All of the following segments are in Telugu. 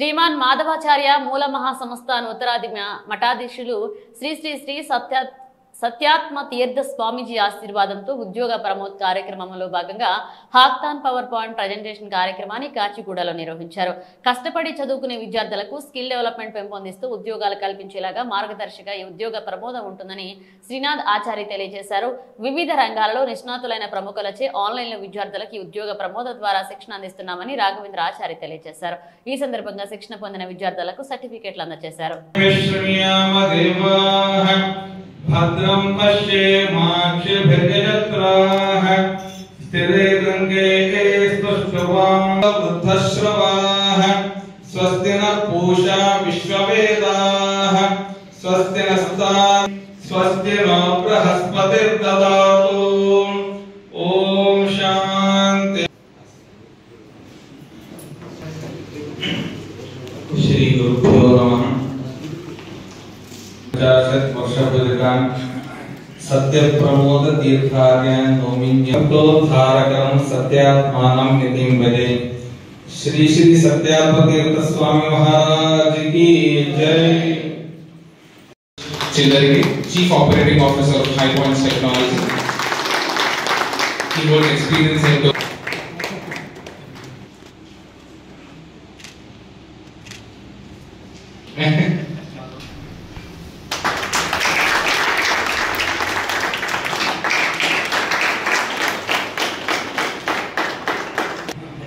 శ్రీమాన్ మాధవాచార్య మూల మహాసంస్థాన్ ఉత్తరాది మఠాధీశులు శ్రీ శ్రీ శ్రీ సత్యాత్మ తీర్థ స్వామీజీ ఆశీర్వాదంతో ఉద్యోగ ప్రమోద్ కార్యక్రమంలో భాగంగా హాక్థాన్ పవర్ పాయింట్ ప్రజెంటేషన్ కార్యక్రమాన్ని కాచిగూడలో నిర్వహించారు. కష్టపడి చదువుకునే విద్యార్థులకు స్కిల్ డెవలప్మెంట్ పెంపొందిస్తూ ఉద్యోగాలు కల్పించేలాగా మార్గదర్శిగా ఈ ఉద్యోగ ప్రమోదం ఉంటుందని శ్రీనాథ్ ఆచారి తెలియజేశారు. వివిధ రంగాలలో నిష్ణాతులైన ప్రముఖులచే ఆన్లైన్లో విద్యార్థులకు ఈ ఉద్యోగ ప్రమోద ద్వారా శిక్షణ అందిస్తున్నామని రాఘవేంద్ర ఆచారి తెలియజేశారు. ఈ సందర్భంగా శిక్షణ పొందిన విద్యార్థులకు సర్టిఫికెట్లు అందజేశారు. भद्रं पश्येमाक्षभिर्यजत्राः स्थिरे गङ्गे वृद्धश्रवाः स्वस्ति नः पूषा विश्ववेदाः स्वस्ति नस्ताः स्वस्ति नो बृहस्पतिर्ददातु ॐ शान्ति। श्री गुरुभ्यो नमः। सत्य प्रमोद तीर्थार्य नौमिन्योद्धारकं सत्यात्मानं नितिं भजे। श्री श्री सत्यात्म तीर्थ स्वामी महाराज की जय। Chillarigi, Chief Operating Officer of High Points Technology. He holds experience in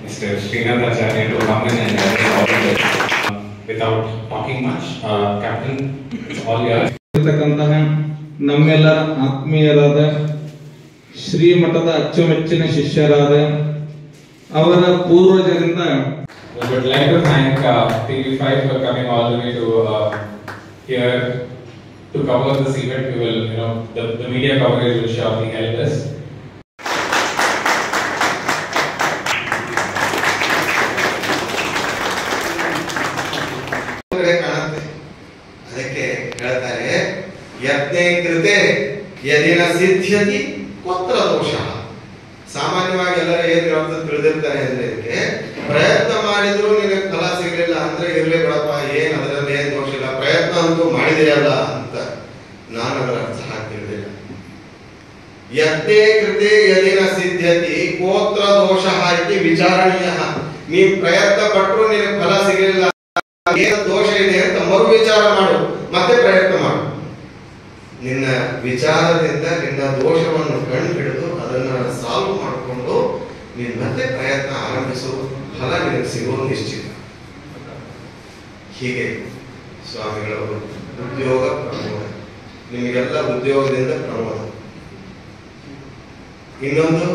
Mr. Srinath Acharya to come in and without talking much, Captain, it's all yours. ನಮ್ಮೆಲ್ಲರ ಆತ್ಮೀಯರಾದ ಶ್ರೀಮಠದ ಅಚ್ಚುಮೆಚ್ಚಿನ ಶಿಷ್ಯರಾದ ಅವರ ಪೂರ್ವಜರಿಂದ I would like to thank TV5 for coming all the way to here to cover this event. We will, the media coverage will surely help us. यत्ने कृते यदि न सिद्ध्यति कुत्र दोषः। ಸಾಮಾನ್ಯವಾಗಿ ಎಲ್ಲರೂ ಏನು ಹೇಳ್ತಾರೆ ತಿಳಿದಿರ್ತಾರೆ ಅಂದ್ರೆ ಇದಕ್ಕೆ ಪ್ರಯತ್ನ ಮಾಡಿದ್ರು ನಿನಗೆ ಫಲ ಸಿಗಲಿಲ್ಲ ಅಂದ್ರೆ ಇರ್ಲಿ ಬಿಡಪ್ಪ, ಏನು ಅದರಲ್ಲಿ ಏನು ದೋಷ ಇಲ್ಲ, ಪ್ರಯತ್ನ ಅಂತೂ ಮಾಡಿದೆಯಲ್ಲ ಅಂತ. ನಾನು ಅದರ ಅರ್ಥ ತಿಳಿದಿಲ್ಲ. ಯತ್ನೇ ಕೃತೆ ಯದಿ ನ ಸಿದ್ಧ್ಯತಿ ಕೋತ್ರ ದೋಷಃ ಇತಿ ವಿಚಾರಣೀಯಃ. ನೀ ಪ್ರಯತ್ನ ಪಟ್ಟರು ನಿನಗೆ ಫಲ ಸಿಗಲಿಲ್ಲ, ಏನು ದೋಷ ಇದೆ ಅಂತ ಮರು ವಿಚಾರ ಮಾಡು, ಮತ್ತೆ ಪ್ರಯತ್ನ ಮಾಡು. ನಿನ್ನ ವಿಚಾರದಿಂದ ನಿನ್ನ ದೋಷವನ್ನು ಕಂಡು ಹಿಡಿದು ಅದನ್ನ ಸಾಲ್ವ್ ಮಾಡಿಕೊಂಡು ನೀನು ಮತ್ತೆ ಪ್ರಯತ್ನ ಆರಂಭಿಸು, ಫಲ ನಿನಗೆ ಸಿಗೋದು ನಿಶ್ಚಿತ. ಹೀಗೆ ಸ್ವಾಮಿಗಳವರು ಉದ್ಯೋಗ ಪ್ರಮೋದ, ನಿಮಗೆಲ್ಲ ಉದ್ಯೋಗದಿಂದ ಪ್ರಮೋದ. ಇನ್ನೊಂದು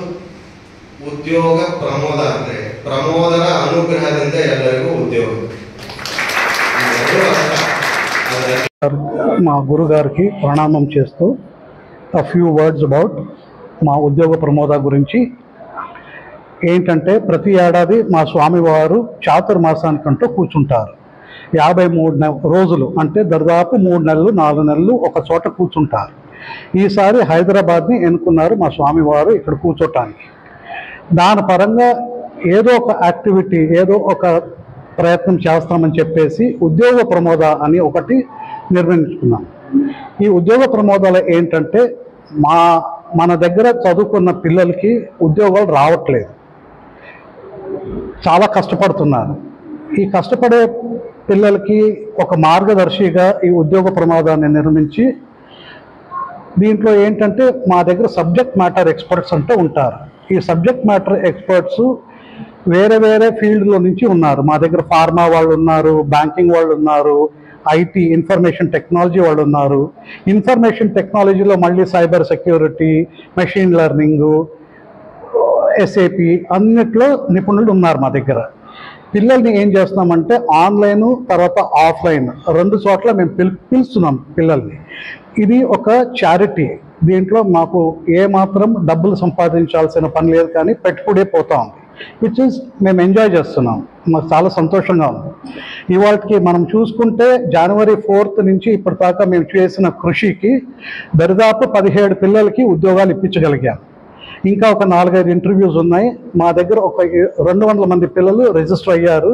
ಉದ್ಯೋಗ ಪ್ರಮೋದ ಅಂದ್ರೆ ಪ್ರಮೋದರ ಅನುಗ್ರಹದಿಂದ ಎಲ್ಲರಿಗೂ ಉದ್ಯೋಗ. మా గురుగారికి ప్రణామం చేస్తూ ఫ్యూ వర్డ్స్ అబౌట్ మా ఉద్యోగ ప్రమోద గురించి. ఏంటంటే ప్రతి ఏడాది మా స్వామివారు చాతుర్మాసానికంటూ కూర్చుంటారు. 53 రోజులు అంటే దాదాపు 3 నెలలు 4 నెలలు ఒక చోట కూర్చుంటారు. ఈసారి హైదరాబాద్ని ఎన్నుకున్నారు మా స్వామివారు ఇక్కడ కూర్చోటానికి. దాని పరంగా ఏదో ఒక యాక్టివిటీ, ఏదో ఒక ప్రయత్నం చేస్తామని చెప్పేసి ఉద్యోగ ప్రమోద అని ఒకటి నిర్వహించుకున్నాం. ఈ ఉద్యోగ ప్రమోదాలు ఏంటంటే మన దగ్గర చదువుకున్న పిల్లలకి ఉద్యోగాలు రావట్లేదు, చాలా కష్టపడుతున్నారు. ఈ కష్టపడే పిల్లలకి ఒక మార్గదర్శిగా ఈ ఉద్యోగ ప్రమోదాన్ని నిర్మించి, దీంట్లో ఏంటంటే మా దగ్గర సబ్జెక్ట్ మ్యాటర్ ఎక్స్పర్ట్స్ అంటూ ఉంటారు. ఈ సబ్జెక్ట్ మ్యాటర్ ఎక్స్పర్ట్స్ వేరే వేరే ఫీల్డ్లో నుంచి ఉన్నారు. మా దగ్గర ఫార్మా వాళ్ళు ఉన్నారు, బ్యాంకింగ్ వాళ్ళు ఉన్నారు, ఐటీ ఇన్ఫర్మేషన్ టెక్నాలజీ వాళ్ళు ఉన్నారు. ఇన్ఫర్మేషన్ టెక్నాలజీలో మళ్ళీ cyber security, machine learning, SAP అన్నిట్లో నిపుణులు ఉన్నారు మా దగ్గర. పిల్లల్ని ఏం చేస్తున్నామంటే ఆన్లైన్ తర్వాత ఆఫ్లైన్ 2 చోట్ల మేము పిలుస్తున్నాం పిల్లల్ని. ఇది ఒక చారిటీ. దీంట్లో మాకు ఏమాత్రం డబ్బులు సంపాదించాల్సిన పని లేదు, కానీ పెట్టుబడే పోతా ఉంది. విచ్ ఇస్ మేము ఎంజాయ్ చేస్తున్నాం, మాకు చాలా సంతోషంగా ఉంది. ఇవాళకి మనం చూసుకుంటే జనవరి 4th నుంచి ఇప్పటిదాకా మేము చేసిన కృషికి దరిదాపు 17 పిల్లలకి ఉద్యోగాలు ఇప్పించగలిగాం. ఇంకా ఒక 4-5 ఇంటర్వ్యూస్ ఉన్నాయి. మా దగ్గర ఒక 200 మంది పిల్లలు రిజిస్టర్ అయ్యారు.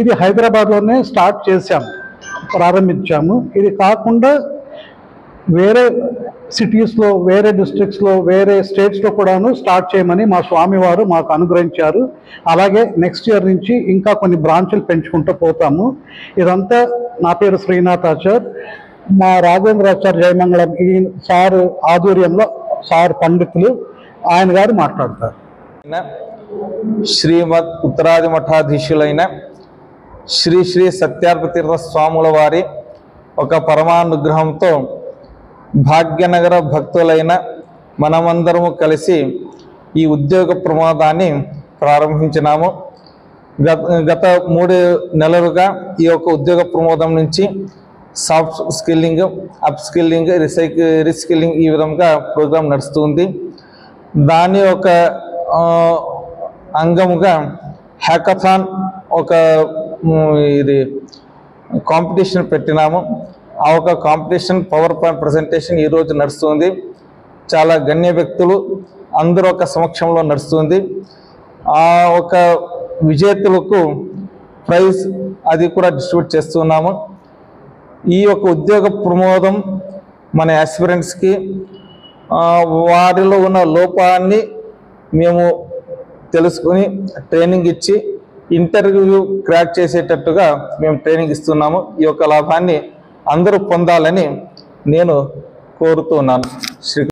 ఇది హైదరాబాద్లోనే స్టార్ట్ చేశాము, ప్రారంభించాము. ఇది కాకుండా వేరే సిటీస్లో, వేరే డిస్ట్రిక్ట్స్లో, వేరే స్టేట్స్లో కూడాను స్టార్ట్ చేయమని మా స్వామివారు మాకు అనుగ్రహించారు. అలాగే నెక్స్ట్ ఇయర్ నుంచి ఇంకా కొన్ని బ్రాంచులు పెంచుకుంటూ పోతాము. ఇదంతా నా పేరు శ్రీనాథాచార్, మా రాఘవేంద్రాచార్య జయమంగళం ఈ సార్ ఆధ్వర్యంలో సార్ పండితులు ఆయన గారు మాట్లాడతారు. శ్రీమద్ ఉత్తరాది మఠాధీశులైన శ్రీ శ్రీ సత్యార్పతీర్థ స్వాముల వారి ఒక పరమానుగ్రహంతో భాగ్యనగర భక్తులైన మనమందరము కలిసి ఈ ఉద్యోగ ప్రమాదాన్ని ప్రారంభించినాము. గత 3 నెలలుగా ఈ యొక్క ఉద్యోగ ప్రమోదం నుంచి soft skilling, up skilling, reskilling ఈ విధంగా ప్రోగ్రాం నడుస్తుంది. దాని ఒక అంగముగా హ్యాకథాన్ ఒక ఇది కాంపిటీషన్ పెట్టినాము. ఆ ఒక కాంపిటీషన్ పవర్ పాయింట్ ప్రజెంటేషన్ ఈరోజు నడుస్తుంది. చాలా గణ్య వ్యక్తులు అందరూ ఒక సమక్షంలో నడుస్తుంది. ఆ ఒక విజేతలకు ప్రైజ్ అది కూడా డిస్ట్రిబ్యూట్ చేస్తున్నాము. ఈ యొక్క ఉద్యోగ ప్రమోదం మన యాస్పిరెంట్స్కి వారిలో ఉన్న లోపాన్ని మేము తెలుసుకుని ట్రైనింగ్ ఇచ్చి ఇంటర్వ్యూ క్రాక్ చేసేటట్టుగా మేము ట్రైనింగ్ ఇస్తున్నాము. ఈ యొక్క లాభాన్ని అందరూ పొందాలని నేను కోరుతున్నాను. శ్రీకృష్ణ.